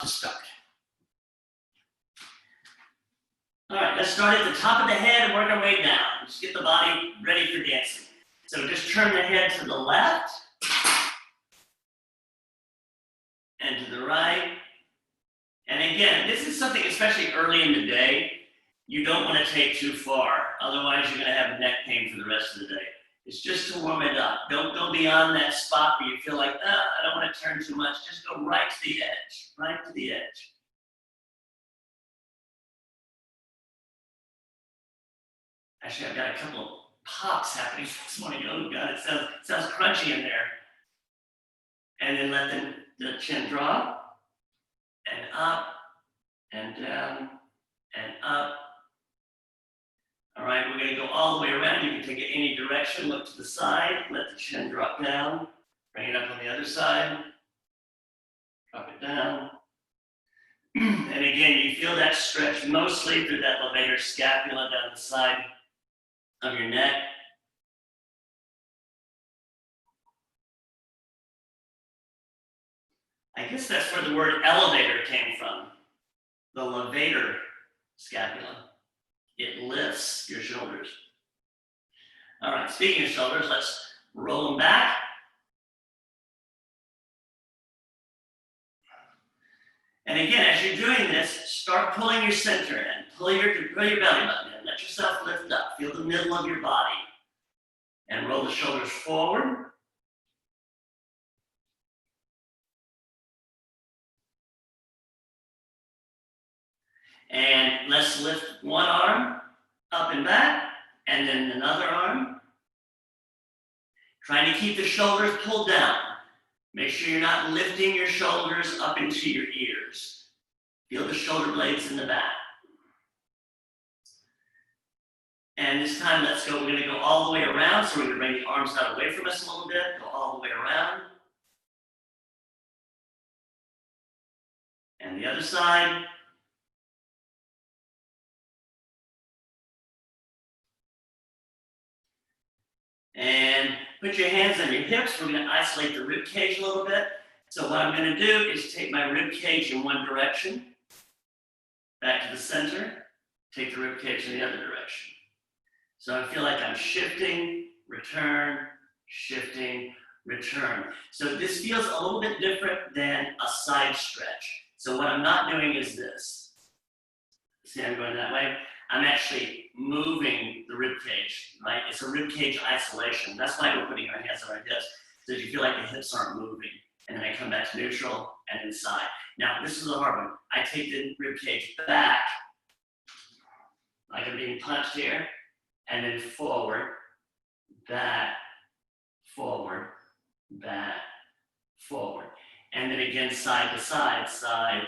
to start. All right, let's start at the top of the head and work our way down. Just get the body ready for dancing. So just turn the head to the left and to the right. And again, this is something, especially early in the day, you don't want to take too far. Otherwise, you're going to have neck pain for the rest of the day. It's just to warm it up. Don't go beyond that spot where you feel like, I don't want to turn too much. Just go right to the edge, right to the edge. Actually, I've got a couple of pops happening this morning. Oh God, it sounds crunchy in there. And then let the chin drop, and up, and down, and up. All right, we're going to go all the way around. You can take it any direction. Look to the side. Let the chin drop down. Bring it up on the other side. Drop it down. And again, you feel that stretch mostly through that levator scapula down the side of your neck. I guess that's where the word elevator came from. The levator scapula. It lifts your shoulders. All right, speaking of shoulders, let's roll them back. And again, as you're doing this, start pulling your center in. Pull your belly button in. Let yourself lift up. Feel the middle of your body. And roll the shoulders forward. And let's lift one arm up and back, and then another arm. Trying to keep the shoulders pulled down. Make sure you're not lifting your shoulders up into your ears. Feel the shoulder blades in the back. And this time, let's go. We're going to go all the way around. So we're going to bring the arms out away from us a little bit. Go all the way around. And the other side. And put your hands on your hips. We're going to isolate the rib cage a little bit. So what I'm going to do is take my rib cage in one direction, back to the center, take the rib cage in the other direction. So I feel like I'm shifting, return, shifting, return. So this feels a little bit different than a side stretch. So what I'm not doing is this. See, I'm going that way. I'm actually moving the rib cage, right? It's a rib cage isolation. That's why we're putting our hands on our hips, so that you feel like the hips aren't moving. And then I come back to neutral and inside. Now, this is a hard one. I take the rib cage back, like I'm being punched here, and then forward, back, forward, back, forward. And then again, side to side, side,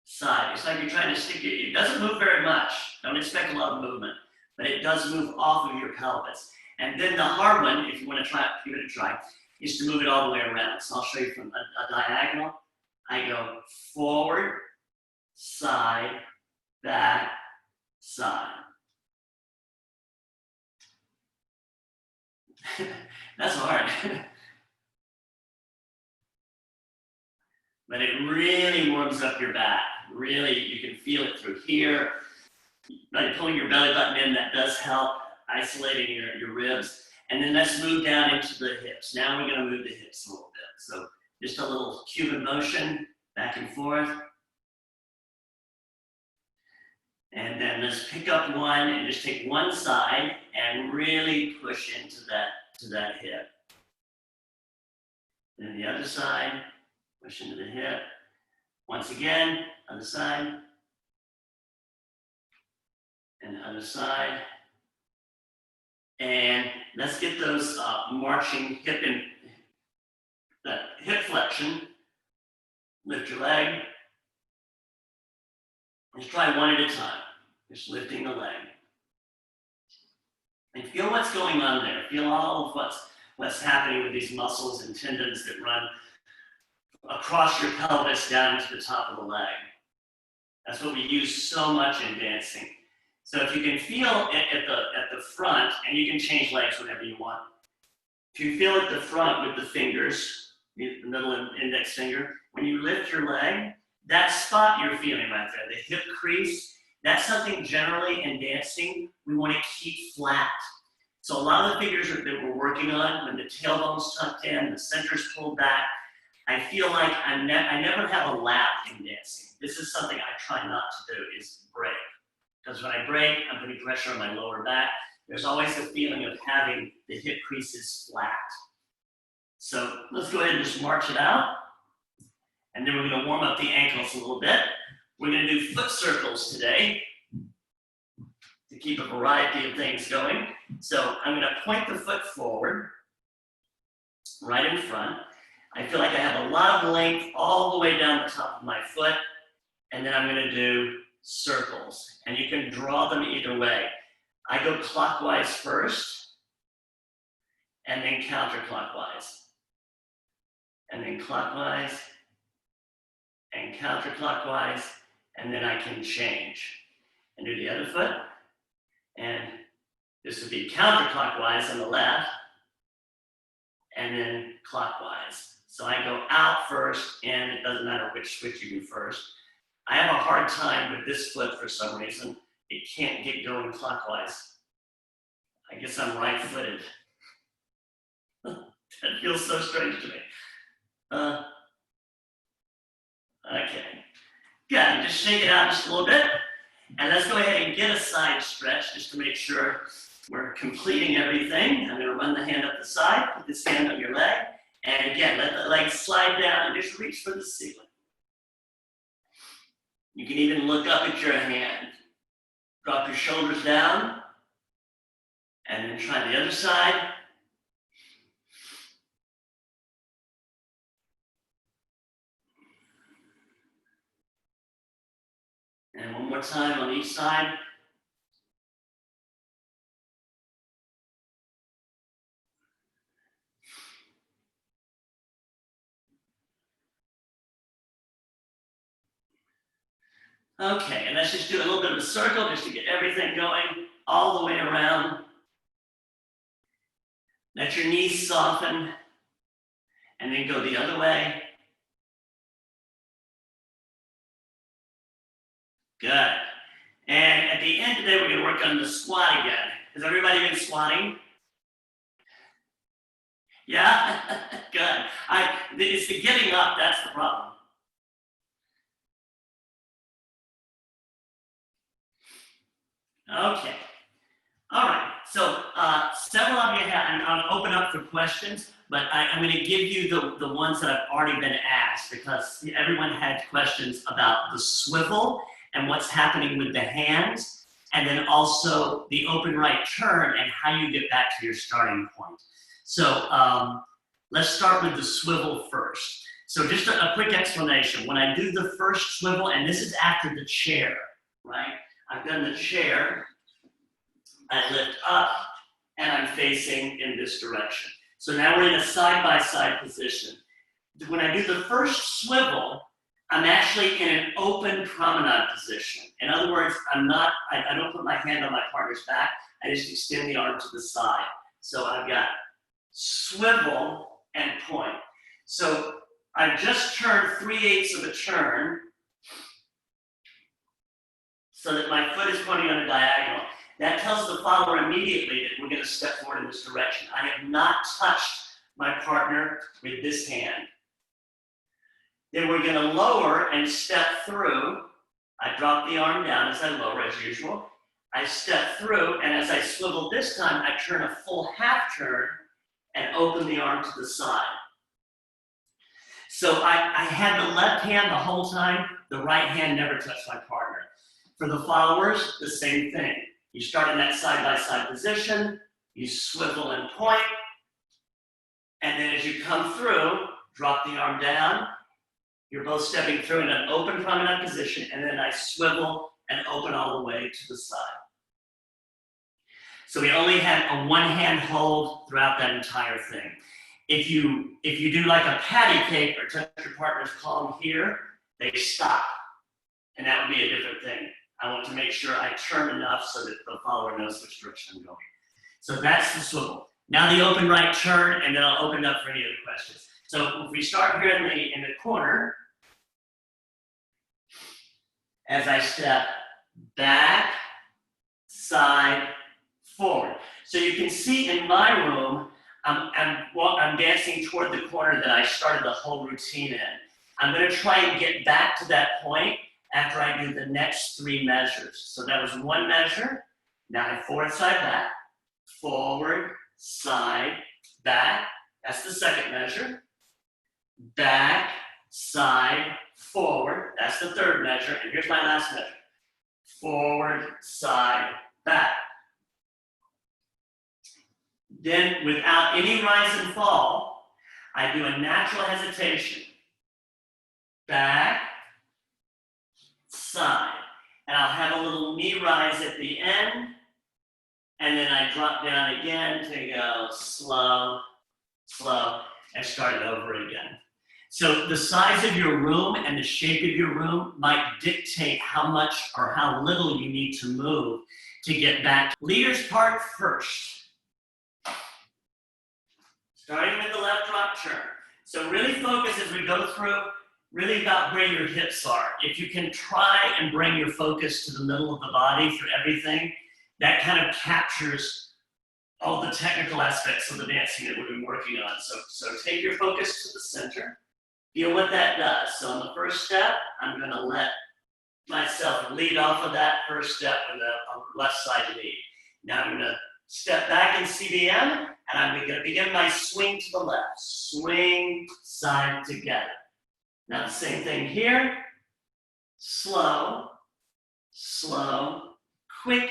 side. It's like you're trying to stick it. It doesn't move very much. Don't expect a lot of movement, but it does move off of your pelvis. And then the hard one, if you want to try, give it a try, is to move it all the way around. So I'll show you from a diagonal. I go forward, side, back, side. That's hard. But it really warms up your back. Really, you can feel it through here. By pulling your belly button in, that does help isolating your ribs. And then let's move down into the hips. Now we're going to move the hips a little bit. So just a little Cuban motion, back and forth. And then let's pick up one and just take one side and really push into that hip. Then the other side, push into the hip. Once again, other side. And the other side. And let's get those marching hip flexion. Lift your leg. Let's try one at a time. Just lifting the leg. And feel what's going on there. Feel all of what's happening with these muscles and tendons that run across your pelvis down to the top of the leg. That's what we use so much in dancing. So if you can feel at the front, and you can change legs whenever you want. If you feel at the front with the fingers, the middle and index finger, when you lift your leg, that spot you're feeling right there, the hip crease, that's something generally in dancing we want to keep flat. So a lot of the figures that we're working on, when the tailbone's tucked in, the center's pulled back, I feel like I never have a lap in dancing. This is something I try not to do, is break. Because when I break, I'm putting pressure on my lower back. There's always a feeling of having the hip creases flat. So let's go ahead and just march it out. And then we're going to warm up the ankles a little bit. We're going to do foot circles today to keep a variety of things going. So I'm going to point the foot forward, right in front. I feel like I have a lot of length all the way down the top of my foot. And then I'm going to do circles. And you can draw them either way. I go clockwise first, and then counterclockwise. And then clockwise, and counterclockwise, and then I can change. And do the other foot. And this would be counterclockwise on the left, and then clockwise. So I go out first, and it doesn't matter which switch you do first. I have a hard time with this foot for some reason. It can't get going clockwise. I guess I'm right-footed. That feels so strange to me. Okay. Good. Just shake it out just a little bit. And let's go ahead and get a side stretch just to make sure we're completing everything. I'm going to run the hand up the side, put this hand on your leg, and again, let the leg slide down and just reach for the ceiling. You can even look up at your hand. Drop your shoulders down, and then try the other side. And one more time on each side. Okay, and let's just do a little bit of a circle just to get everything going all the way around. Let your knees soften, and then go the other way. Good. And at the end today, we're going to work on the squat again. Has everybody been squatting? Yeah? Good. It's the getting up, that's the problem. Okay. All right. So several of you have, and I'll open up for questions, but I'm going to give you the ones that have already been asked because everyone had questions about the swivel and what's happening with the hands, and then also the open right turn and how you get back to your starting point. So let's start with the swivel first. So just a quick explanation. When I do the first swivel, and this is after the chair, right? I've done the chair, I lift up, and I'm facing in this direction. So now we're in a side-by-side position. When I do the first swivel, I'm actually in an open promenade position. In other words, I don't put my hand on my partner's back, I just extend the arm to the side. So I've got swivel and point. So I've just turned 3/8 of a turn, so that my foot is pointing on a diagonal. That tells the follower immediately that we're going to step forward in this direction. I have not touched my partner with this hand. Then we're going to lower and step through. I drop the arm down as I lower as usual. I step through, and as I swivel this time, I turn a full half turn and open the arm to the side. So I had the left hand the whole time. The right hand never touched my partner. For the followers, the same thing. You start in that side-by-side position, you swivel and point, and then as you come through, drop the arm down. You're both stepping through in an open promenade position, and then I swivel and open all the way to the side. So we only had a one-hand hold throughout that entire thing. If you do like a patty cake or touch your partner's palm here, they stop, and that would be a different thing. I want to make sure I turn enough so that the follower knows which direction I'm going. So that's the swivel. Now the open right turn, and then I'll open it up for any other questions. So if we start here in the corner, as I step back, side, forward. So you can see in my room, I'm dancing toward the corner that I started the whole routine in. I'm going to try and get back to that point after I do the next 3 measures. So that was 1 measure. Now I forward, side, back, forward, side, back. That's the 2nd measure. Back, side, forward. That's the 3rd measure. And here's my last measure. Forward, side, back. Then, without any rise and fall, I do a natural hesitation. Back, side. And I'll have a little knee rise at the end. And then I drop down again to go slow, slow, and start it over again. So the size of your room and the shape of your room might dictate how much or how little you need to move to get back. Leaders part first. Starting with the left drop turn. So really focus as we go through, really about where your hips are. If you can try and bring your focus to the middle of the body through everything, that kind of captures all the technical aspects of the dancing that we've been working on. So take your focus to the center. Feel what that does. So on the first step, I'm going to let myself lead off of that first step with a left side lead. Now I'm going to step back in CBM, and I'm going to begin my swing to the left. Swing, side, together. Now the same thing here. Slow, slow, quick,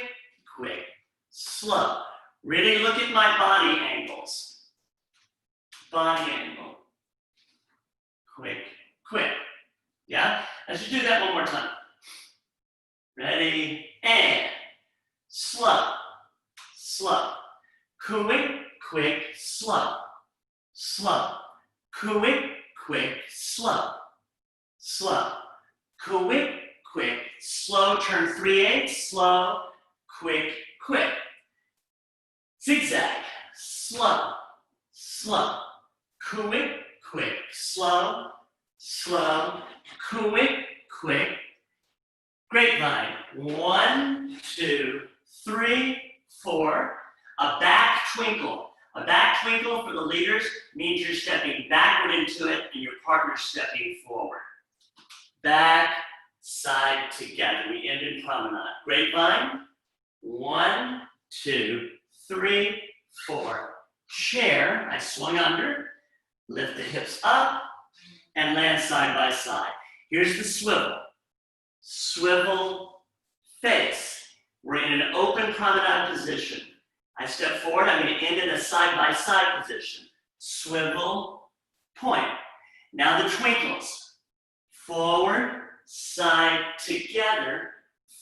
quick, slow. Really look at my body angles. Body angle. Quick, quick. Yeah? Let's just do that one more time. Ready? And slow, slow. Quick, quick, slow. Slow. Quick, quick, slow. Slow. Quick, quick, slow. Turn 3/8. Slow, quick, quick. Zigzag. Slow, slow. Quick, quick, slow, slow. Quick, quick. Grapevine. 1, 2, 3, 4. A back twinkle. A back twinkle for the leaders means you're stepping backward into it and your partner's stepping forward. Back, side, together. We end in promenade. Grapevine. 1, 2, 3, 4. Chair. I swung under. Lift the hips up and land side by side. Here's the swivel. Swivel, face. We're in an open promenade position. I step forward, I'm going to end in a side-by-side position. Swivel, point. Now the twinkles. Forward, side, together.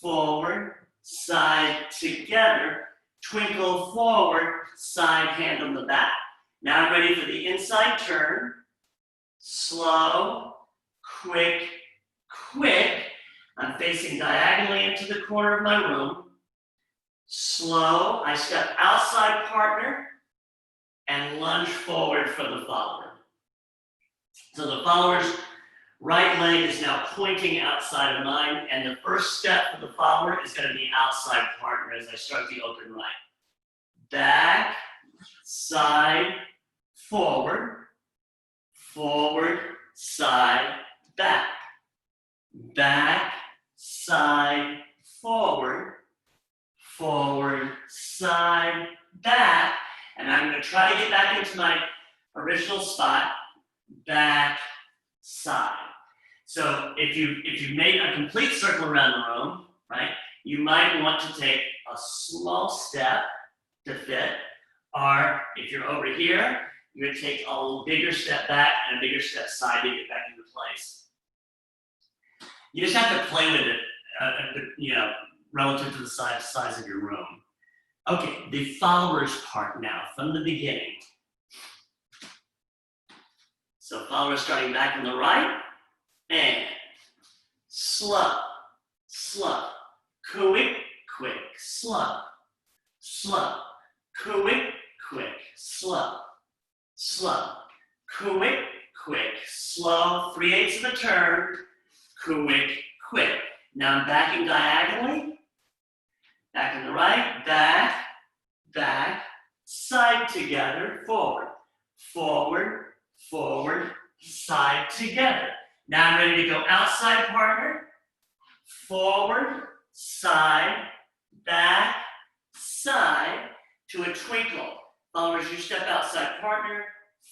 Forward, side, together. Twinkle forward, side, hand on the back. Now I'm ready for the inside turn. Slow, quick, quick. I'm facing diagonally into the corner of my room. Slow, I step outside partner and lunge forward for the follower. So the follower's right leg is now pointing outside of mine, and the first step for the follower is going to be outside partner as I start the open right. Back, side, forward, forward, side, back. Back, side, forward, forward, side, back. And I'm going to try to get back into my original spot, back, side. So if you've made a complete circle around the room, right, you might want to take a small step to fit, or if you're over here, you're going to take a little bigger step back and a bigger step side to get back into place. You just have to play with it, relative to the size of your room. Okay, the follower's part now, from the beginning. So follower starting back on the right, and slow, slow, quick, quick, slow, slow, quick, quick, slow, slow, quick, quick, slow, 3/8 of a turn, quick, quick. Now I'm backing diagonally. Back and the right, back, back, side together, forward, forward, forward, side together. Now I'm ready to go outside partner, forward, side, back, side, to a twinkle. Followers, you step outside partner,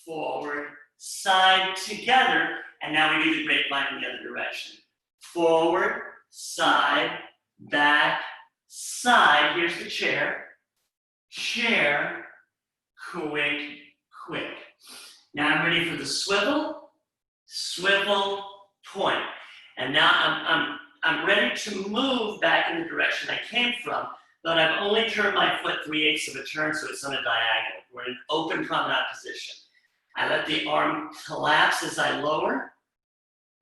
forward, side, together, and now we do the grapevine in the other direction. Forward, side, back, side. Here's the chair. Chair, quick, quick. Now I'm ready for the swivel, swivel, point. And now I'm ready to move back in the direction I came from, but I've only turned my foot 3/8 of a turn, so it's on a diagonal. We're in an open promenade position. I let the arm collapse as I lower.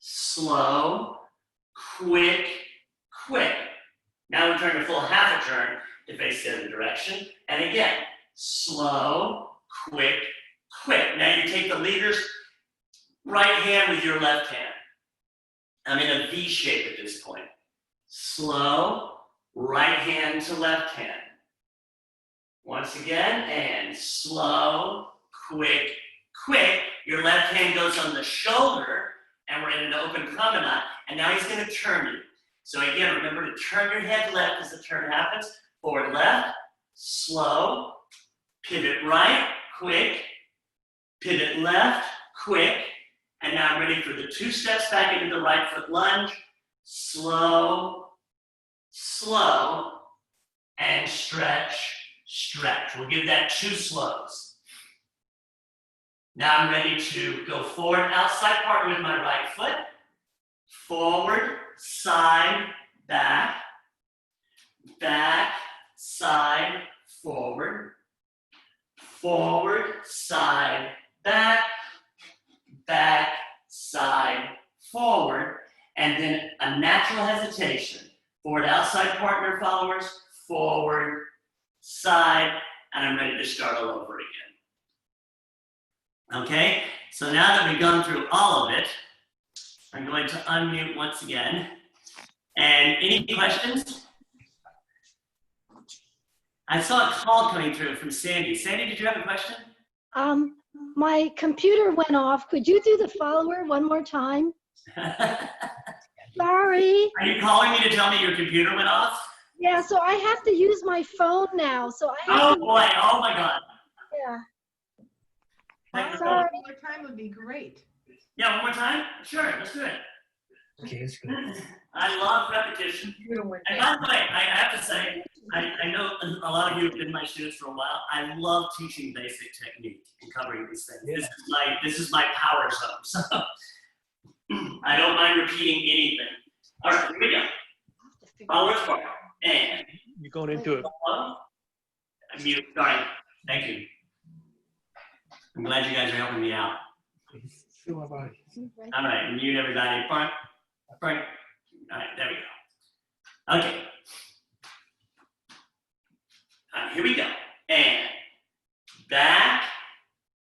Slow, quick, quick. Now we turn a full half a turn to face the other direction. And again, slow, quick, quick. Now you take the leader's right hand with your left hand. I'm in a V shape at this point. Slow, right hand to left hand. Once again, and slow, quick, quick. Your left hand goes on the shoulder, and we're in an open promenade, and now he's going to turn you. So again, remember to turn your head left as the turn happens. Forward left, slow, pivot right, quick, pivot left, quick, and now I'm ready for the 2 steps back into the right foot lunge. Slow, slow, and stretch, stretch. We'll give that 2 slows. Now I'm ready to go forward, outside partner with my right foot. Forward, side, back, back, side, forward, forward, side, back, back, side, forward, and then a natural hesitation. Forward, outside partner, followers, forward, side, and I'm ready to start all over again. Okay, so now that we've gone through all of it, I'm going to unmute once again. And any questions? I saw a call coming through from Sandy. Sandy, did you have a question? My computer went off. Could you do the follower one more time? Sorry. Are you calling me to tell me your computer went off? Yeah, so I have to use my phone now. So I have Oh to, boy, oh my God. yeah. Sorry. One more time would be great. Yeah, one more time? Sure, let's do it. Okay, that's good. I love repetition. And by the way, I have to say, I know a lot of you have been my students for a while. I love teaching basic technique and covering these things. This is my power zone. So I don't mind repeating anything. All right, here we go. Followers part. And You're going into it. mute. Sorry. Thank you. I'm glad you guys are helping me out. Feel my body. All right, mute everybody. Front. Front. All right, there we go. Okay. All right, here we go. And back,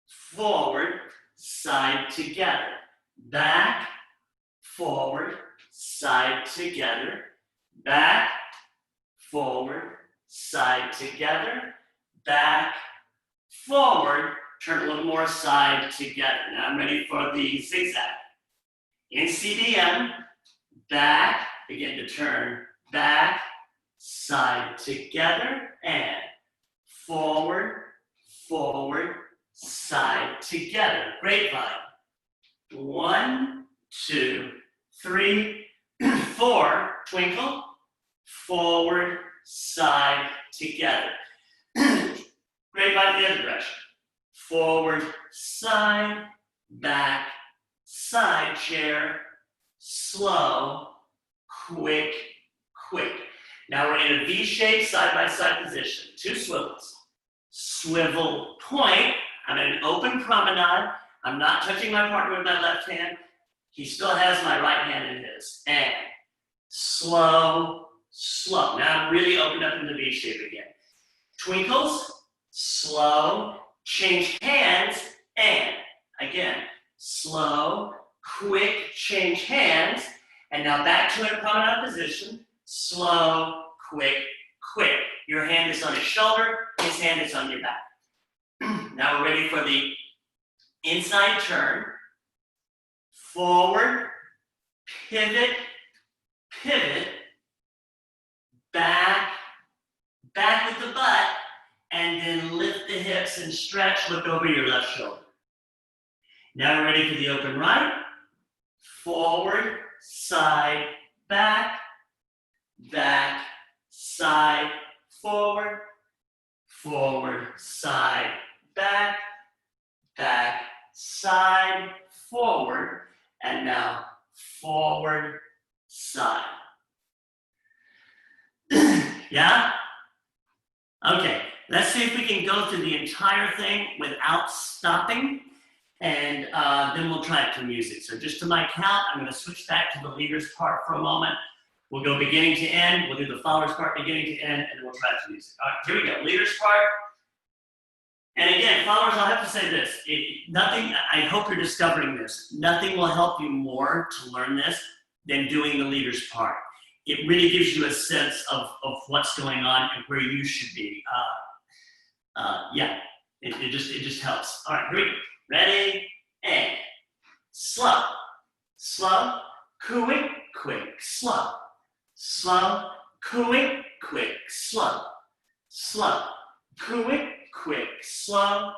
forward, side together. Back, forward, side together. Back, forward, side together. Back, forward, turn a little more side together. Now I'm ready for the zigzag. In CDM, back, begin to turn, back, side together, and forward, forward, side together. Grapevine. 1, 2, 3, 4, twinkle, forward, side, together. Grapevine the other direction. Forward, side, back, side chair, slow, quick, quick. Now we're in a V shape, side by side position. 2 swivels. Swivel point. I'm in an open promenade. I'm not touching my partner with my left hand. He still has my right hand in his. And slow, slow. Now I'm really opened up in the V shape again. Twinkles, slow, change hands, and again, slow, quick, change hands, And now back to a promenade position. Slow, quick, quick. Your hand is on his shoulder, his hand is on your back. Now we're ready for the inside turn. Forward, pivot, pivot, back, back with the butt, and then lift the hips and stretch, look over your left shoulder. Now we're ready for the open right. Forward, side, back, back, side, forward, forward, side, back, back, side, forward, and now forward, side. Yeah? Okay, let's see if we can go through the entire thing without stopping, and then we'll try it to music. So just to my count, I'm gonna switch back to the leaders part for a moment. We'll go beginning to end, we'll do the followers part beginning to end, and then we'll try it to music. All right, here we go, leaders part. And again, followers, I'll have to say this, nothing, I hope you're discovering this, nothing will help you more to learn this than doing the leaders part. It really gives you a sense of what's going on and where you should be. Yeah, it just helps. All right, here we go. Ready, and slow, slow, quick, quick, slow, slow, quick, quick, slow, slow, quick, quick, slow,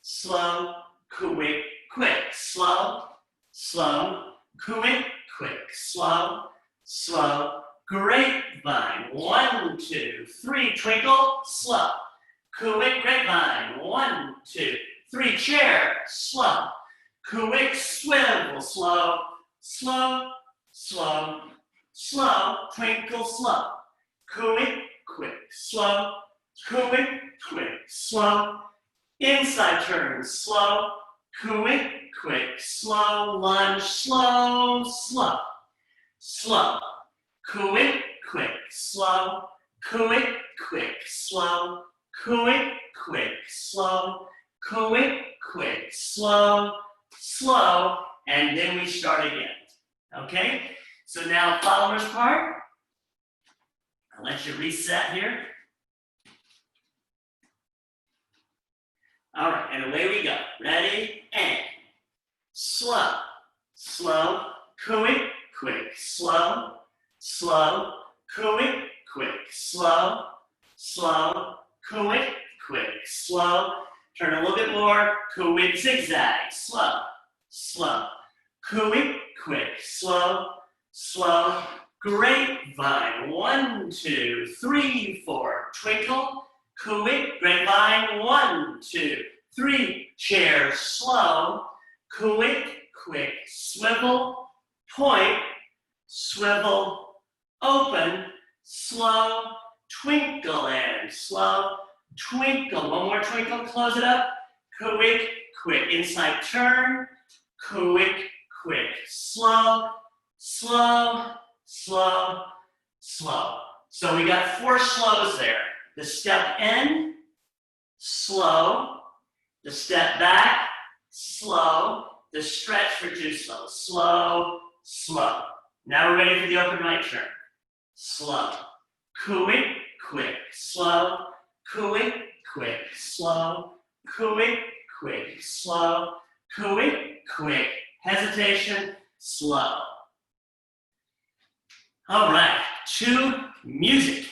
slow, quick, quick, slow, slow, quick, quick, slow, slow, grapevine, 1, 2, 3, twinkle, slow, quick, grapevine, 1, 2, 3, chair, slow, quick, swivel, slow, slow, slow, slow, twinkle, slow, quick, quick, slow, quick, quick, slow, inside turn, slow, quick, quick, slow, lunge, slow, slow, slow, quick, quick, slow, quick, quick, slow, quick, quick, slow, quick, quick, slow, slow, and then we start again. Okay? So now followers part. I'll let you reset here. All right, and away we go. Ready, and slow, slow, quick, quick, slow, slow, quick, quick, slow, slow, quick, quick, slow. Turn a little bit more, quick, zigzag, slow, slow, quick, quick, slow, slow, grapevine, 1, 2, 3, 4, twinkle, quick, grapevine, 1, 2, 3, chair, slow, quick, quick, swivel, point, swivel, open, slow, twinkle, and slow, twinkle, one more twinkle, close it up, quick, quick, inside turn, quick, quick, slow, slow, slow, slow. So we got 4 slows there. The step in, slow, the step back, slow, the stretch for 2 slows, slow, slow. Now we're ready for the open right turn. Slow, quick, quick, slow, quick, quick, slow, quick, quick, slow, quick, quick, hesitation, slow. All right, to music.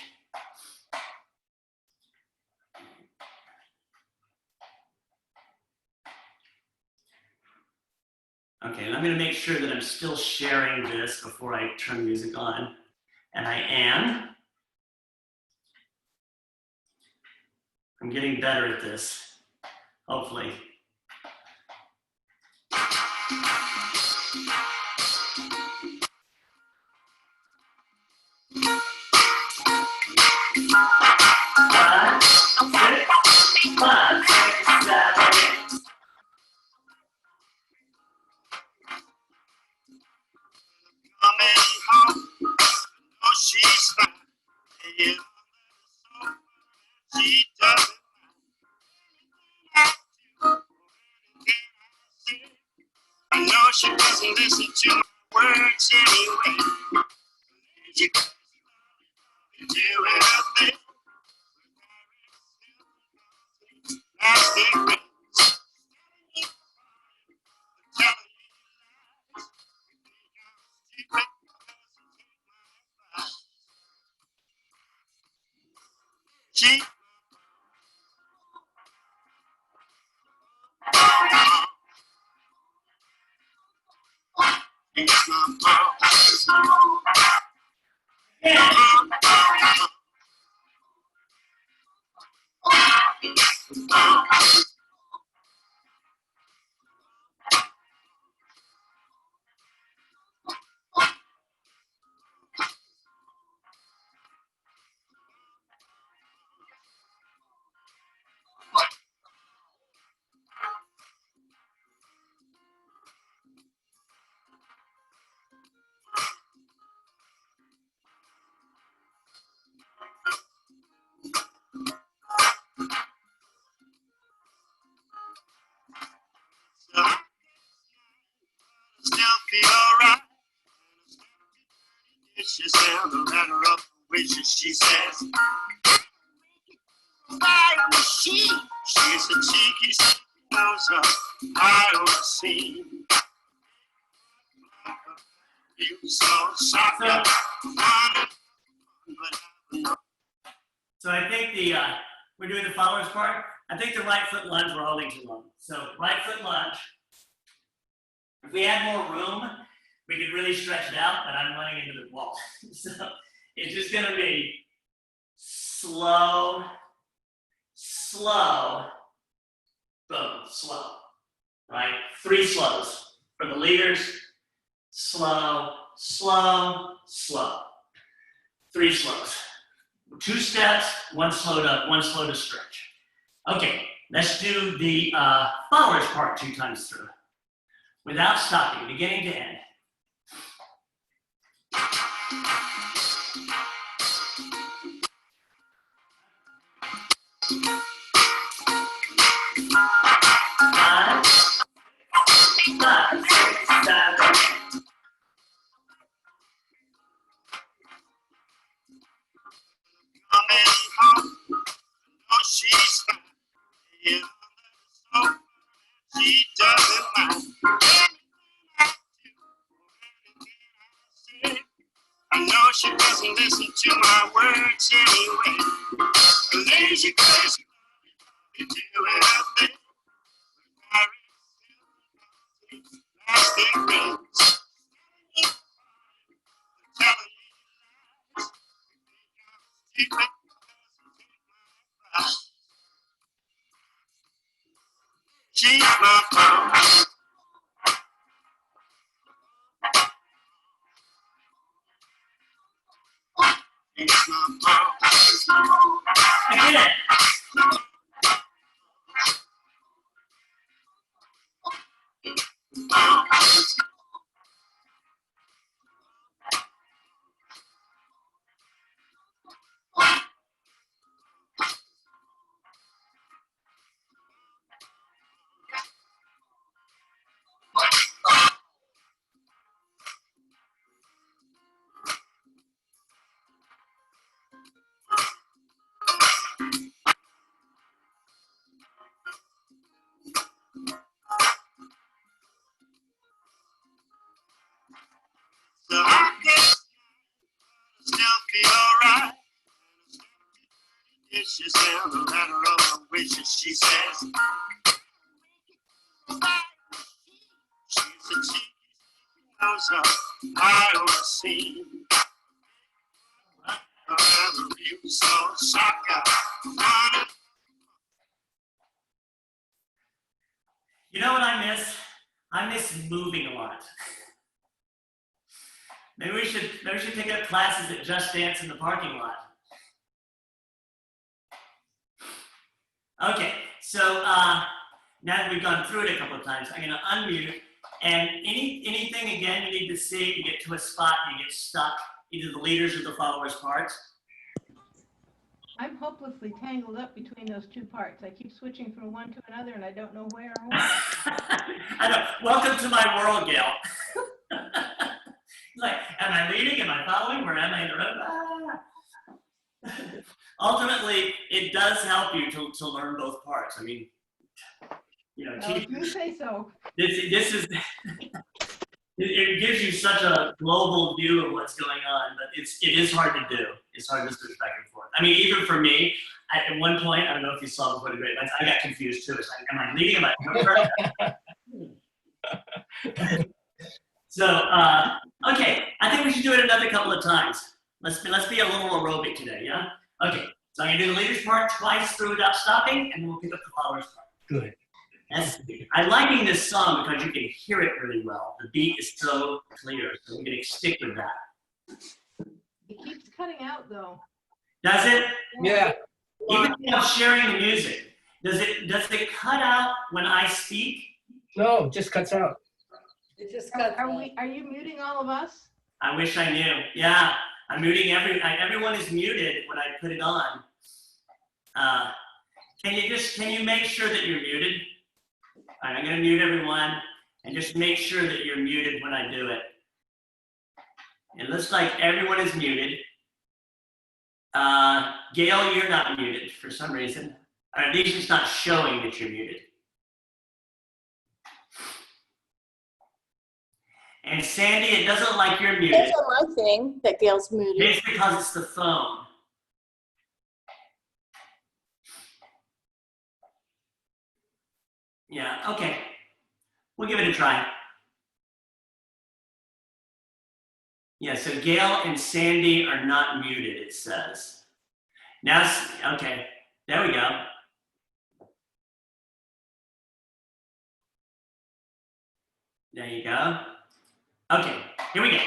Okay, and I'm going to make sure that I'm still sharing this before I turn music on. And I am. I'm getting better at this, hopefully. Five, six, 5, 6, 7. Coming home, no, she's fine. Yeah, she doesn't mind. I know you do anything. Lasting rings. She it's my mom. Yeah. So still feel alright. Dishes and the letter of the wishes. She says, fire machine. She's a cheeky, knows her fire machine. You so soccer. So I think we're doing the followers part. I think the right foot lunge we're holding too long. So right foot lunge. If we had more room, we could really stretch it out, but I'm running into the wall. So it's just gonna be slow, slow, boom, slow, right? 3 slows. For the leaders, slow, slow, slow. 3 slows. 2 steps, 1 slow to stretch. Okay, let's do the followers part 2 times through. Without stopping, beginning to end. Five, 5, 6, 7. Coming home, oh, she's fine. Yeah, so she doesn't mind. I know she doesn't listen to my words anyway. A lazy, crazy, you do anything. Lasting rings. Telling you secret. She's my mom. It's my mom. Again. So I guess still feel alright. Dishes and the letter of her wishes. She says, she's a cheeky, knows her I see. You so soccer. You know what I miss? I miss moving a lot. Maybe we should take up classes at Just Dance in the parking lot. Okay, so now that we've gone through it a couple of times, I'm going to unmute. And anything again you need to see, you get to a spot, you get stuck, either the leaders or the followers parts. I'm hopelessly tangled up between those 2 parts. I keep switching from one to another and I don't know where or what. I know. Welcome to my world, Gail. Like, am I leading? Am I following? Or am I in the road? Ultimately, it does help you to learn both parts. I mean, you know, Well, if you say so. this is it gives you such a global view of what's going on, but it is hard to do. It's hard to switch back and forth. I mean, even for me, at one point, I don't know if you saw before the grapevines, I got confused too. It's like, am I leading? Am I? So, okay, I think we should do it another couple of times. Let's be a little aerobic today, yeah? Okay, so I'm gonna do the leaders part twice through without stopping, and then we'll pick up the followers part. Good. I'm liking this song because you can hear it really well. The beat is so clear, so we're gonna stick with that. It keeps cutting out though. Does it? Yeah. Even when I'm sharing the music, does it cut out when I speak? No, it just cuts out. It just cuts out. Are you muting all of us? I wish I knew. Yeah, I'm muting everyone is muted when I put it on. Can you make sure that you're muted? All right, I'm gonna mute everyone and just make sure that you're muted when I do it. It looks like everyone is muted. Gail, you're not muted for some reason. Or at least it's not showing that you're muted. And Sandy, it doesn't look like you're muted. It's on my thing that Gail's muted. It's because it's the phone. Yeah, okay. We'll give it a try. Yeah, so Gail and Sandy are not muted, it says. Now, okay, there we go. There you go. Okay, here we go.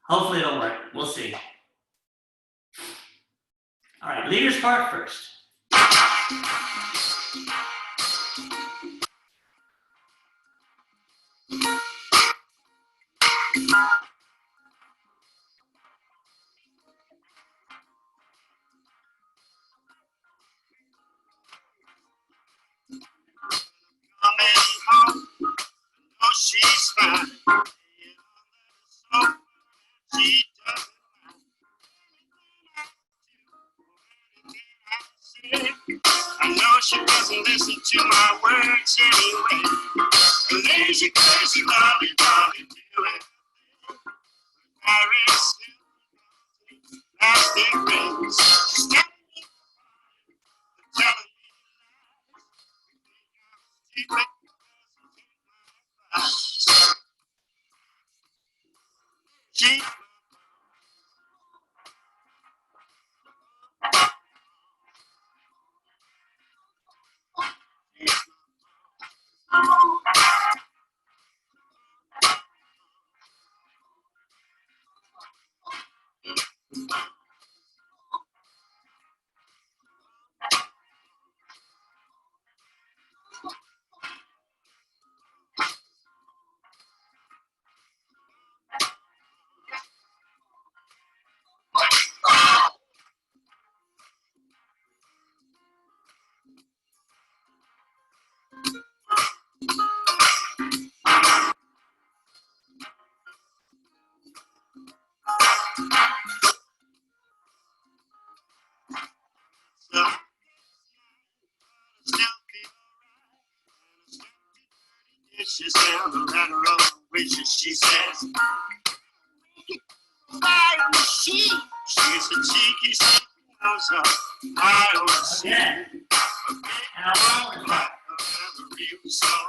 Hopefully it'll work. We'll see. All right, leaders part first. Coming home, oh, she's fine. So she doesn't I know she doesn't listen to my words anyway. A lazy, crazy, lovey, lovey, do it. Paris, plastic rings. She's telling me, telling me, she dishes down the ladder of the wishes. She says, fire machine. She's a cheeky, knows her. I always say, Yeah.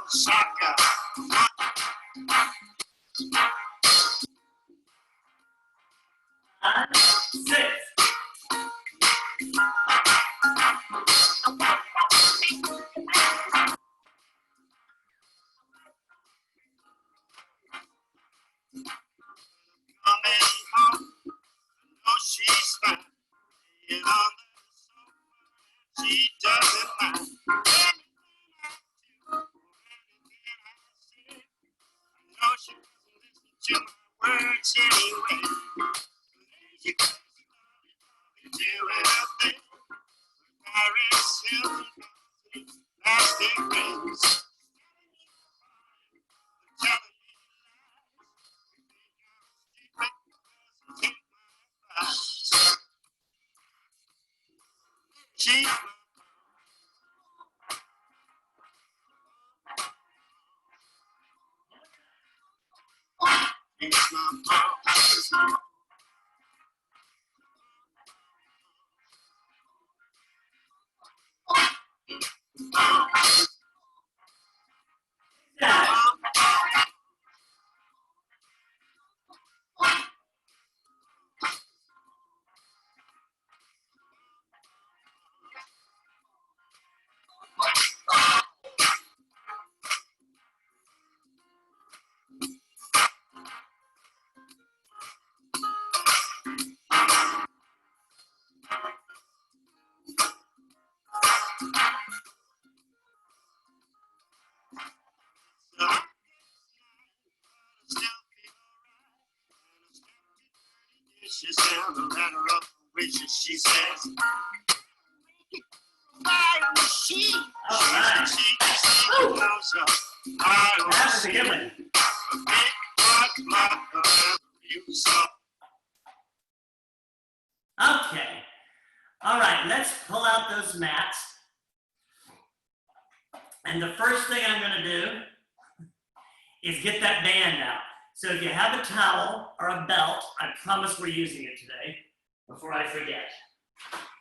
Soccer. 5, 6. Coming home, oh, she's fine. And on the sofa, she doesn't mind. No, she doesn't listen to my words anyway. Lazy She's my purse. Yeah. She's down the ladder of wishes. She says, fire machine. All right. She goes up. I That's was a good one. a big rock mother. You saw. Okay. All right, let's pull out those mats. And the first thing I'm going to do is get that band out. So if you have a towel or a belt, I promise we're using it today before I forget.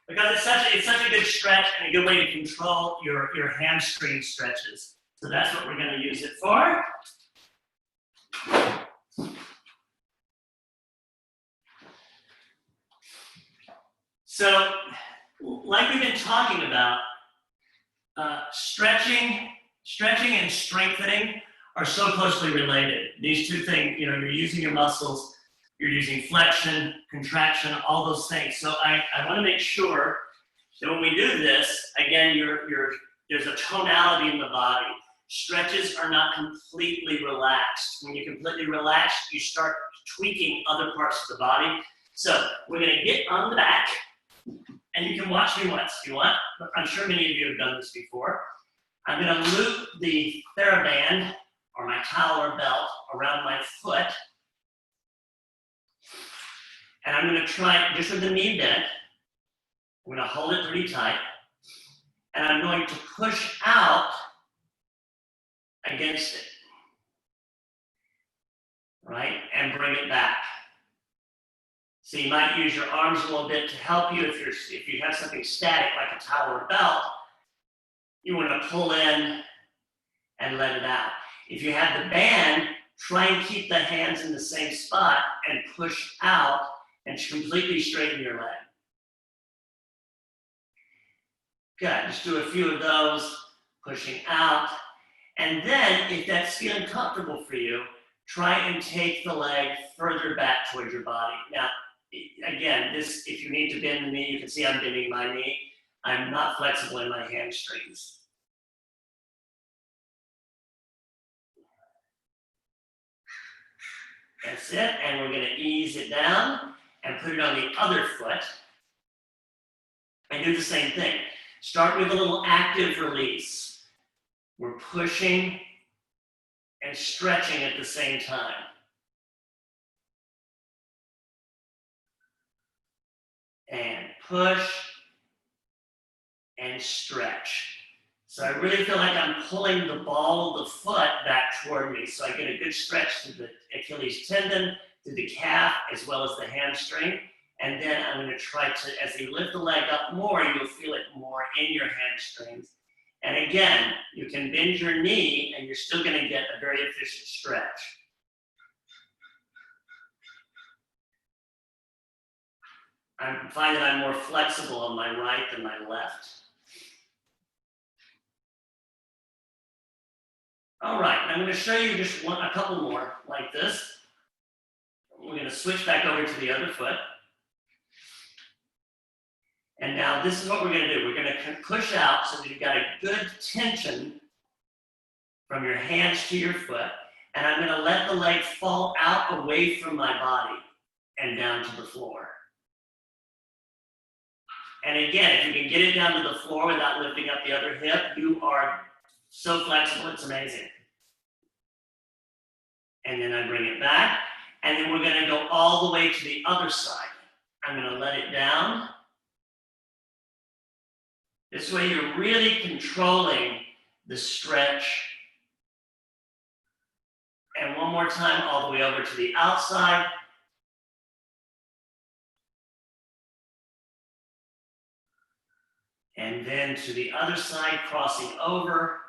Because it's such a good stretch and a good way to control your hamstring stretches. So that's what we're going to use it for. So, like we've been talking about, stretching and strengthening are so closely related. These two things, you're using your muscles, you're using flexion, contraction, all those things. So I want to make sure that when we do this, again, there's a tonality in the body. Stretches are not completely relaxed. When you completely relax, you start tweaking other parts of the body. So we're going to get on the back. And you can watch me once if you want. I'm sure many of you have done this before. I'm going to loop the TheraBand or my towel or belt around my foot. And I'm going to try, just with the knee bent, I'm going to hold it pretty tight. And I'm going to push out against it. Right? And bring it back. So you might use your arms a little bit to help you if you have something static like a towel or belt. You want to pull in and let it out. If you have the band, try and keep the hands in the same spot and push out and completely straighten your leg. Good. Just do a few of those, pushing out. And then, if that's feeling comfortable for you, try and take the leg further back towards your body. Now, again, if you need to bend the knee, you can see I'm bending my knee. I'm not flexible in my hamstrings. That's it, and we're going to ease it down and put it on the other foot. And do the same thing. Start with a little active release. We're pushing and stretching at the same time. And push and stretch. So I really feel like I'm pulling the ball of the foot back toward me. So I get a good stretch to the Achilles tendon, to the calf, as well as the hamstring. And then I'm going to try to, as you lift the leg up more, you'll feel it more in your hamstrings. And again, you can bend your knee and you're still going to get a very efficient stretch. I find that I'm more flexible on my right than my left. All right, I'm going to show you just a couple more like this. We're going to switch back over to the other foot. And now this is what we're going to do. We're going to push out so that you've got a good tension from your hands to your foot. And I'm going to let the leg fall out away from my body and down to the floor. And again, if you can get it down to the floor without lifting up the other hip, you are so flexible, it's amazing. And then I bring it back, and then we're going to go all the way to the other side. I'm going to let it down, This way you're really controlling the stretch. And one more time, all the way over to the outside. And then to the other side, crossing over.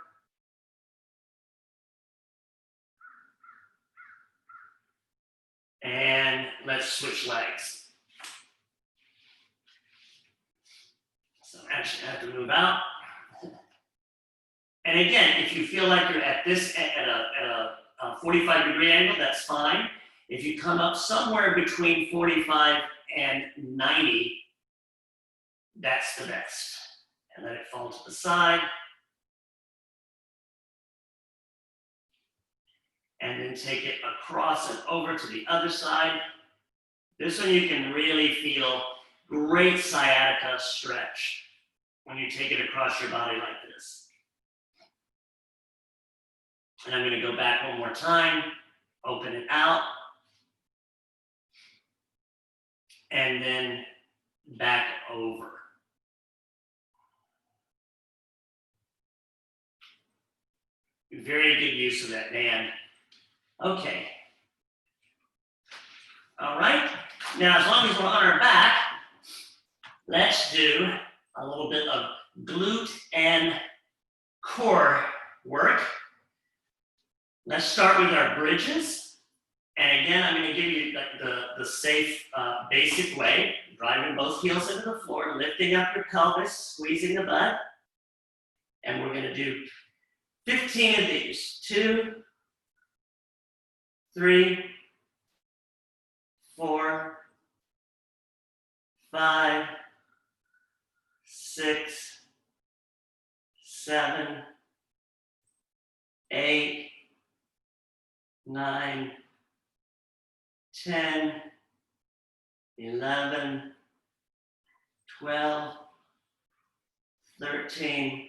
And let's switch legs. So actually I have to move out. And again, if you feel like you're at this at a 45-degree angle, that's fine. If you come up somewhere between 45 and 90, that's the best. And let it fall to the side. And then take it across and over to the other side. This one you can really feel great sciatica stretch when you take it across your body like this. And I'm going to go back one more time, open it out, and then back over. Very good use of that band. Okay. All right. Now, as long as we're on our back, let's do a little bit of glute and core work. Let's start with our bridges. And again, I'm going to give you the safe, basic way. Driving both heels into the floor, lifting up your pelvis, squeezing the butt. And we're going to do 15 of these. 2, 3, 4, 5, 6, 7, 8, 9, 10, 11, 12, 13,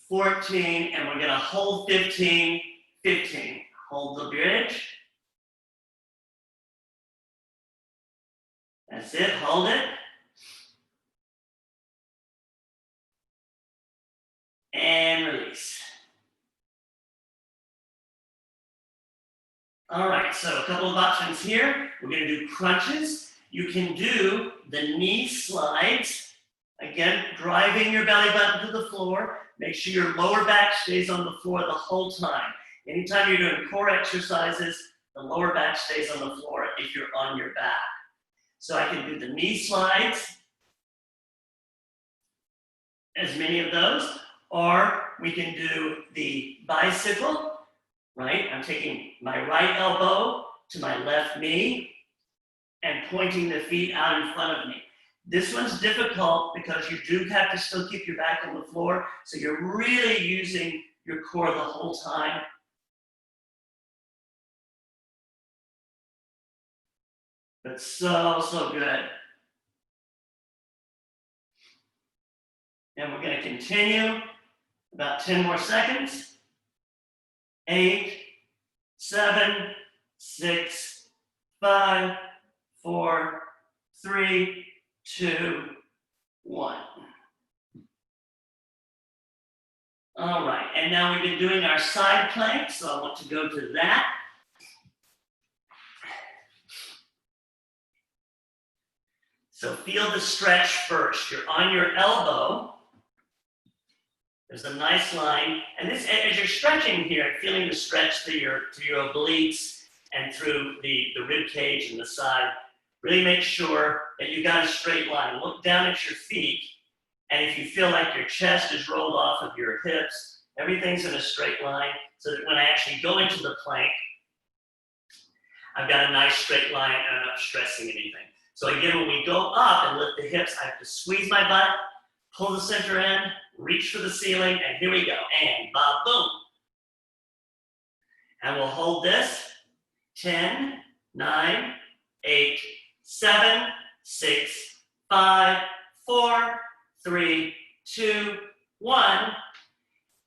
14, and we're going to hold 15, 15. Hold the bridge. That's it, hold it. And release. All right, so a couple of options here. We're going to do crunches. You can do the knee slides. Again, driving your belly button to the floor. Make sure your lower back stays on the floor the whole time. Anytime you're doing core exercises, the lower back stays on the floor if you're on your back. So I can do the knee slides, as many of those, or we can do the bicycle, right? I'm taking my right elbow to my left knee and pointing the feet out in front of me. This one's difficult because you do have to still keep your back on the floor, so you're really using your core the whole time. But so good. And we're going to continue about 10 more seconds. 8, 7, 6, 5, 4, 3, 2, 1. All right, and now we've been doing our side plank, so I want to go to that. So feel the stretch first. You're on your elbow. There's a nice line. And this, as you're stretching here, feeling the stretch through your obliques and through the rib cage and the side, really make sure that you got a straight line. Look down at your feet, and if you feel like your chest is rolled off of your hips, everything's in a straight line, so that when I actually go into the plank, I've got a nice straight line and I'm not stressing anything. So again, when we go up and lift the hips, I have to squeeze my butt, pull the center in, reach for the ceiling, and here we go. And bob, boom. And we'll hold this. 10, 9, 8, 7, 6, 5, 4, 3, 2, 1,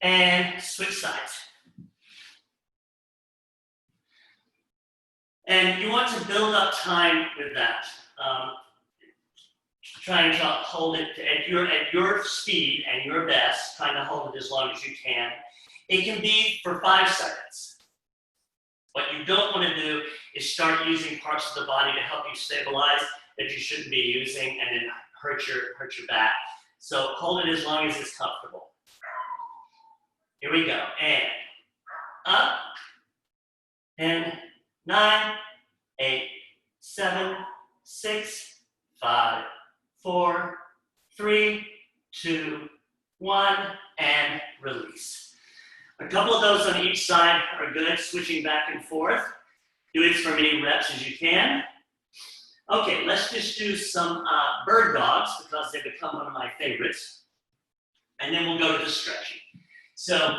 and switch sides. And you want to build up time with that. trying to hold it at your speed and your best, trying to hold it as long as you can. It can be for 5 seconds. What you don't want to do is start using parts of the body to help you stabilize that you shouldn't be using and then hurt your back. So hold it as long as it's comfortable. Here we go. And up. 10, 9, 8, 7, 6, 5, 4, 3, 2, 1, and release. A couple of those on each side are good, switching back and forth. Do it for as many reps as you can. Okay, let's just do some bird dogs because they've become one of my favorites. And then we'll go to the stretching. So,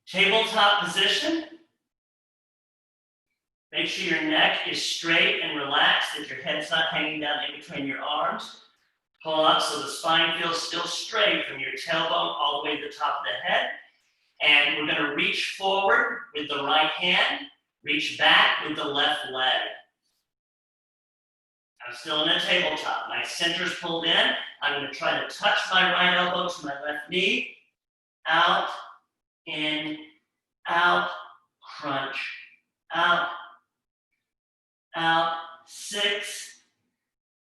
tabletop position. Make sure your neck is straight and relaxed, that your head's not hanging down in between your arms. Pull up so the spine feels still straight from your tailbone all the way to the top of the head. And we're going to reach forward with the right hand, reach back with the left leg. I'm still in a tabletop. My center's pulled in. I'm going to try to touch my right elbow to my left knee. Out, in, out, crunch, out, out. 6,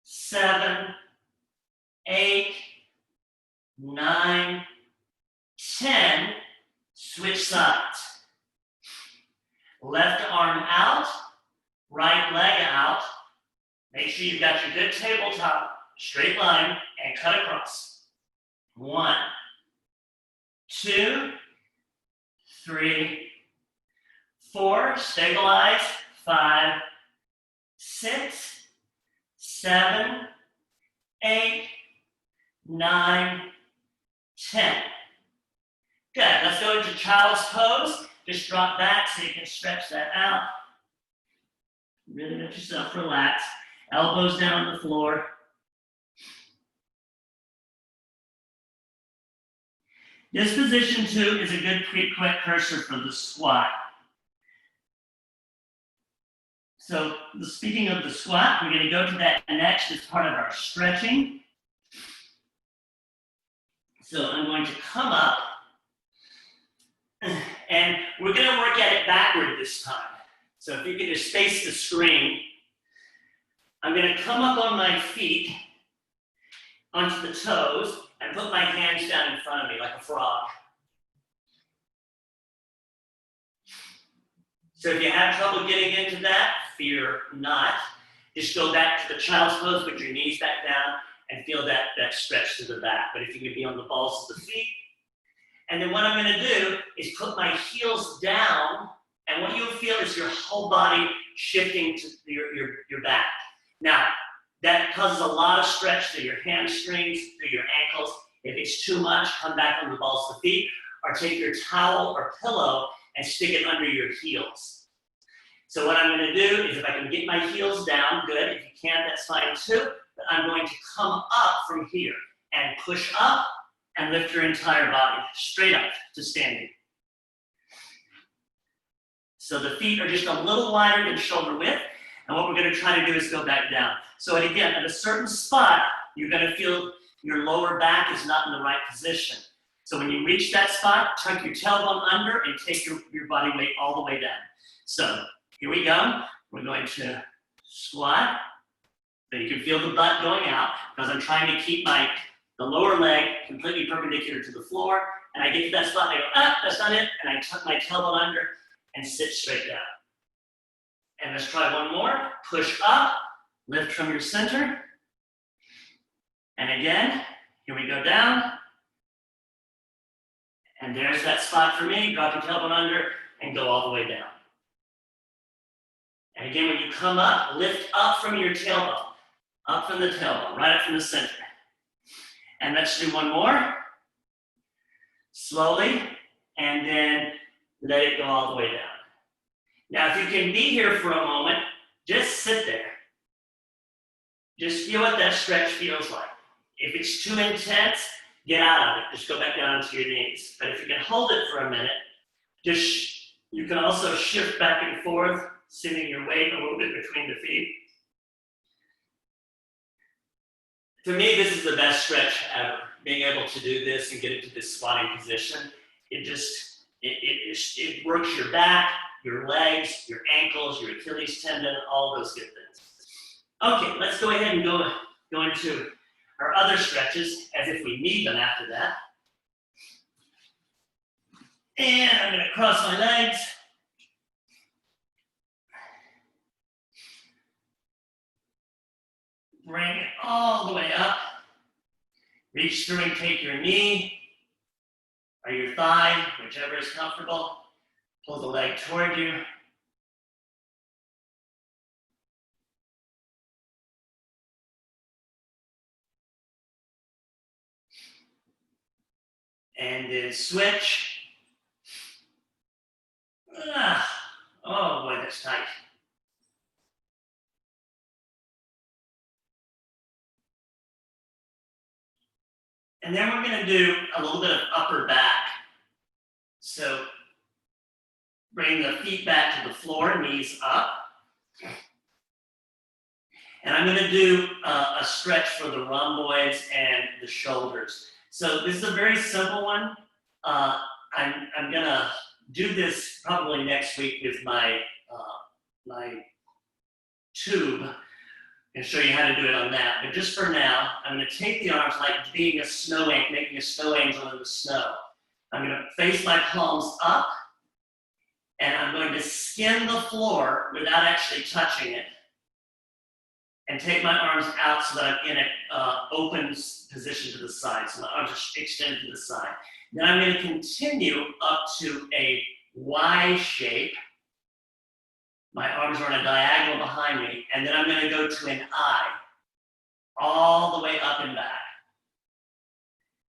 7, 8, 9, 10. Switch sides. Left arm out, right leg out. Make sure you've got your good tabletop, straight line, and cut across. 1, 2, 3, 4, stabilize. 5, 6, 7, 8, 9, 10. Good, let's go into child's pose. Just drop back so you can stretch that out. Really let yourself relax. Elbows down on the floor. This position too is a good quick cursor for the squat. So speaking of the squat, we're going to go to that next as part of our stretching. So I'm going to come up and we're going to work at it backward this time. So if you could just face the screen, I'm going to come up on my feet onto the toes and put my hands down in front of me like a frog. So if you have trouble getting into that, fear not. Just go back to the child's pose, put your knees back down, and feel that stretch to the back. But if you could be on the balls of the feet. And then what I'm going to do is put my heels down, and what you'll feel is your whole body shifting to your back. Now, that causes a lot of stretch through your hamstrings, through your ankles. If it's too much, come back on the balls of the feet, or take your towel or pillow and stick it under your heels. So what I'm going to do is if I can get my heels down, good. If you can't, that's fine too. But I'm going to come up from here and push up and lift your entire body straight up to standing. So the feet are just a little wider than shoulder width. And what we're going to try to do is go back down. So again, at a certain spot, you're going to feel your lower back is not in the right position. So when you reach that spot, tuck your tailbone under and take your body weight all the way down. So here we go. We're going to squat. So you can feel the butt going out because I'm trying to keep the lower leg completely perpendicular to the floor. And I get to that spot and I go, that's not it. And I tuck my tailbone under and sit straight down. And let's try one more. Push up, lift from your center. And again, here we go down. And there's that spot for me. Drop your tailbone under and go all the way down. And again, when you come up, lift up from your tailbone. Up from the tailbone, right up from the center. And let's do one more. Slowly, and then let it go all the way down. Now, if you can be here for a moment, just sit there. Just feel what that stretch feels like. If it's too intense, get out of it. Just go back down onto your knees. But if you can hold it for a minute, you can also shift back and forth sending your weight a little bit between the feet. To me, this is the best stretch ever. Being able to do this and get into this squatting position, it works your back, your legs, your ankles, your Achilles tendon, all those good things. Okay, let's go ahead and go into our other stretches as if we need them after that. And I'm going to cross my legs. Bring it all the way up. Reach through and take your knee or your thigh, whichever is comfortable. Pull the leg toward you. And then switch. Oh boy, that's tight. And then we're going to do a little bit of upper back. So bring the feet back to the floor, knees up. And I'm going to do a stretch for the rhomboids and the shoulders. So this is a very simple one. I'm going to do this probably next week with my tube and show you how to do it on that. But just for now, I'm going to take the arms like being a snow angel, making a snow angel in the snow. I'm going to face my palms up, and I'm going to skim the floor without actually touching it, and take my arms out so that I'm in an open position to the side. So my arms are extended to the side. Then I'm going to continue up to a Y shape. My arms are on a diagonal behind me, and then I'm going to go to an I, all the way up and back.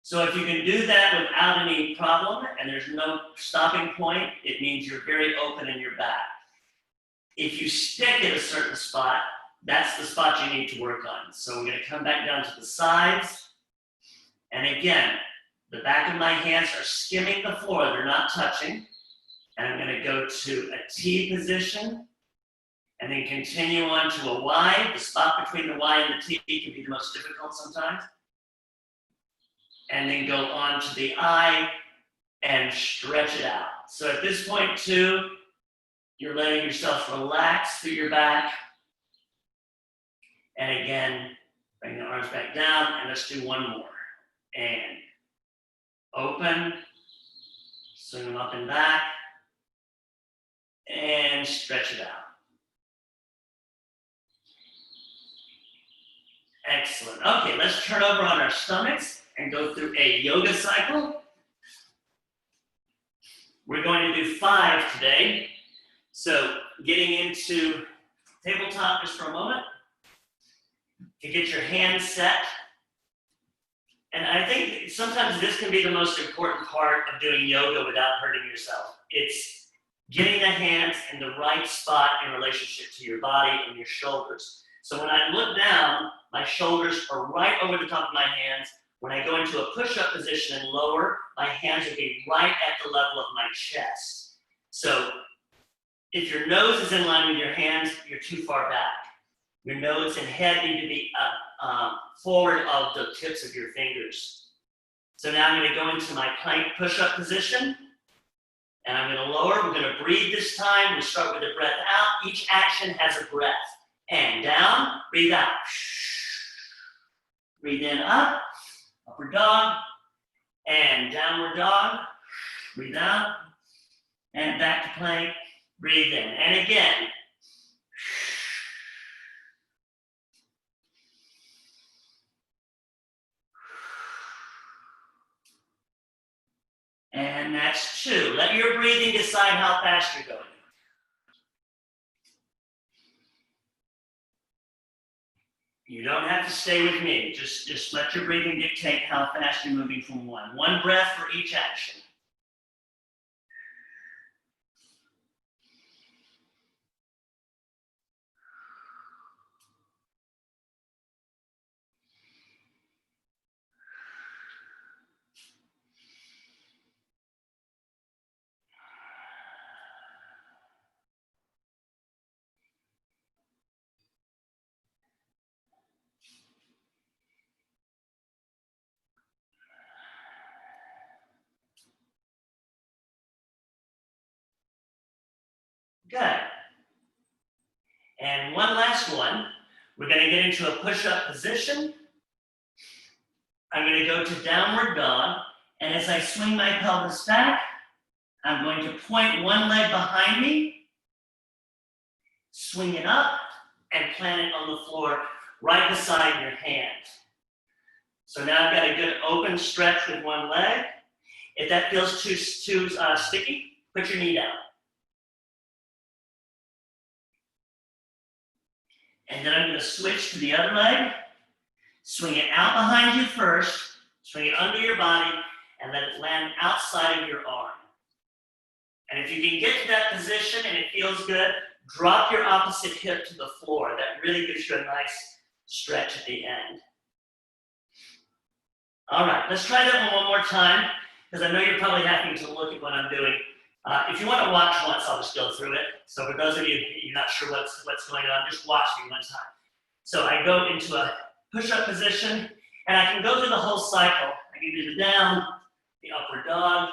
So if you can do that without any problem, and there's no stopping point, it means you're very open in your back. If you stick at a certain spot, that's the spot you need to work on. So I'm going to come back down to the sides, and again, the back of my hands are skimming the floor, they're not touching, and I'm going to go to a T position, and then continue on to a Y. The spot between the Y and the T can be the most difficult sometimes. And then go on to the I and stretch it out. So at this point too, you're letting yourself relax through your back. And again, bring the arms back down, and let's do one more. And open, swing them up and back, and stretch it out. Excellent. Okay, let's turn over on our stomachs and go through a yoga cycle. We're going to do 5 today. So getting into tabletop just for a moment. To get your hands set. And I think sometimes this can be the most important part of doing yoga without hurting yourself. It's getting the hands in the right spot in relationship to your body and your shoulders. So when I look down, my shoulders are right over the top of my hands. When I go into a push-up position and lower, my hands will be right at the level of my chest. So if your nose is in line with your hands, you're too far back. Your nose and head need to be forward of the tips of your fingers. So now I'm going to go into my plank push-up position. And I'm going to lower. We're going to breathe this time. We start with a breath out. Each action has a breath. And down, breathe out. Breathe in, up, upward dog, and downward dog. Breathe out, and back to plank. Breathe in, and again. And that's 2. Let your breathing decide how fast you're going. You don't have to stay with me. Just let your breathing dictate how fast you're moving from one. One breath for each action. Good. And one last one. We're going to get into a push-up position. I'm going to go to downward dog. And as I swing my pelvis back, I'm going to point one leg behind me, swing it up, and plant it on the floor right beside your hand. So now I've got a good open stretch with one leg. If that feels too sticky, put your knee down. And then I'm going to switch to the other leg. Swing it out behind you first, swing it under your body, and let it land outside of your arm. And if you can get to that position and it feels good, drop your opposite hip to the floor. That really gives you a nice stretch at the end. All right, let's try that one more time, because I know you're probably having to look at what I'm doing. If you want to watch once, I'll just go through it. So for those of you you're not sure what's going on, just watch me one time. So I go into a push-up position, and I can go through the whole cycle. I can do the down, the upward dog,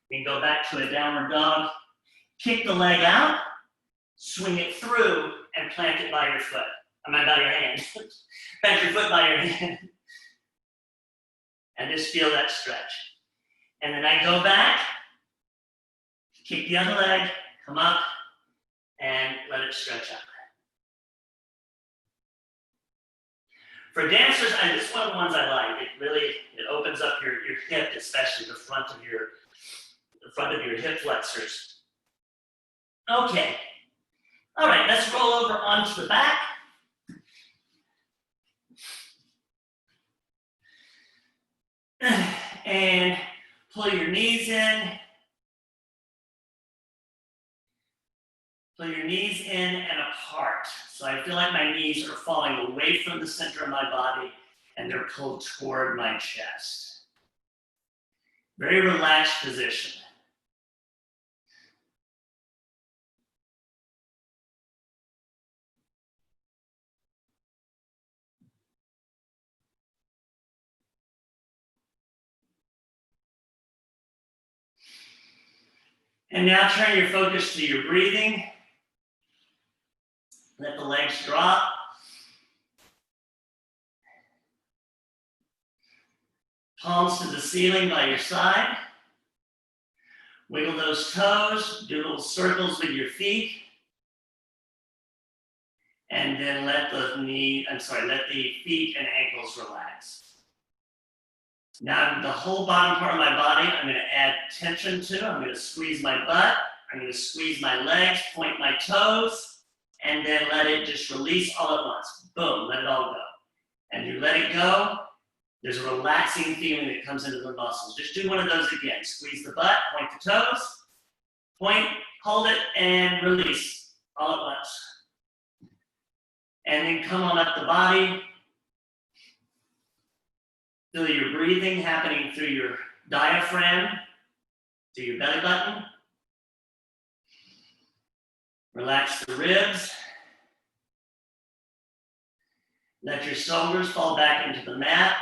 then go back to a downward dog, kick the leg out, swing it through, and plant it by your foot. By your hand. Plant your foot by your hand. And just feel that stretch. And then I go back, kick the other leg, come up, and let it stretch out. For dancers, this is one of the ones I like. It opens up your hip, especially the front of your hip flexors. Okay. All right, let's roll over onto the back. And pull your knees in. Pull your knees in and apart. So I feel like my knees are falling away from the center of my body and they're pulled toward my chest. Very relaxed position. And now turn your focus to your breathing. Let the legs drop. Palms to the ceiling by your side. Wiggle those toes, do little circles with your feet. And then let the feet and ankles relax. Now the whole bottom part of my body, I'm going to add tension to. I'm going to squeeze my butt. I'm going to squeeze my legs, point my toes, and then let it just release all at once. Boom, let it all go. And you let it go, there's a relaxing feeling that comes into the muscles. Just do one of those again. Squeeze the butt, point the toes, point, hold it, and release all at once. And then come on up the body. Feel your breathing happening through your diaphragm, through your belly button. Relax the ribs. Let your shoulders fall back into the mat.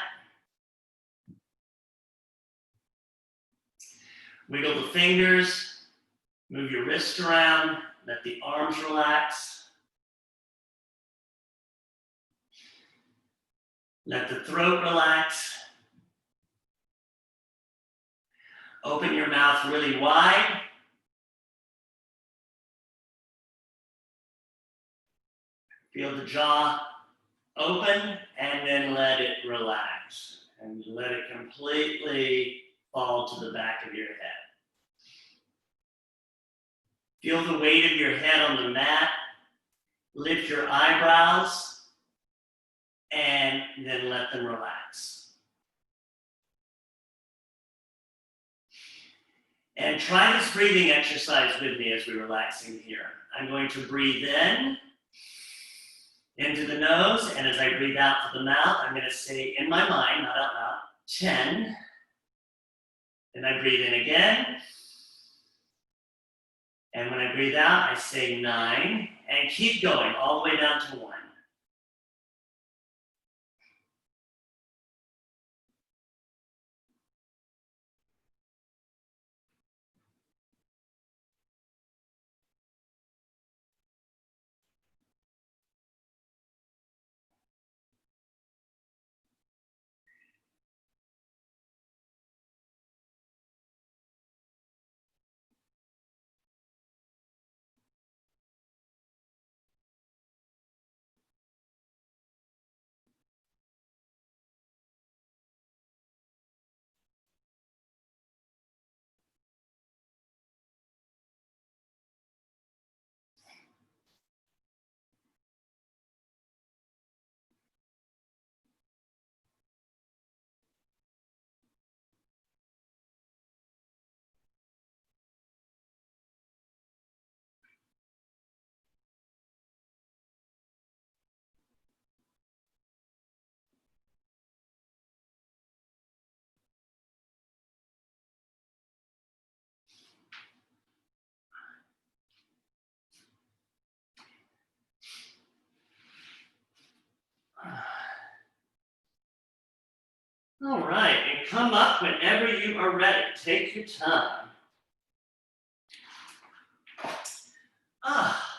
Wiggle the fingers. Move your wrists around. Let the arms relax. Let the throat relax. Open your mouth really wide. Feel the jaw open, and then let it relax. And let it completely fall to the back of your head. Feel the weight of your head on the mat. Lift your eyebrows, and then let them relax. And try this breathing exercise with me as we're relaxing here. I'm going to breathe in, into the nose, and as I breathe out to the mouth, I'm going to say in my mind, not out loud, 10. Then I breathe in again. And when I breathe out, I say 9, and keep going all the way down to 1. All right, and come up whenever you are ready. Take your time. Ah.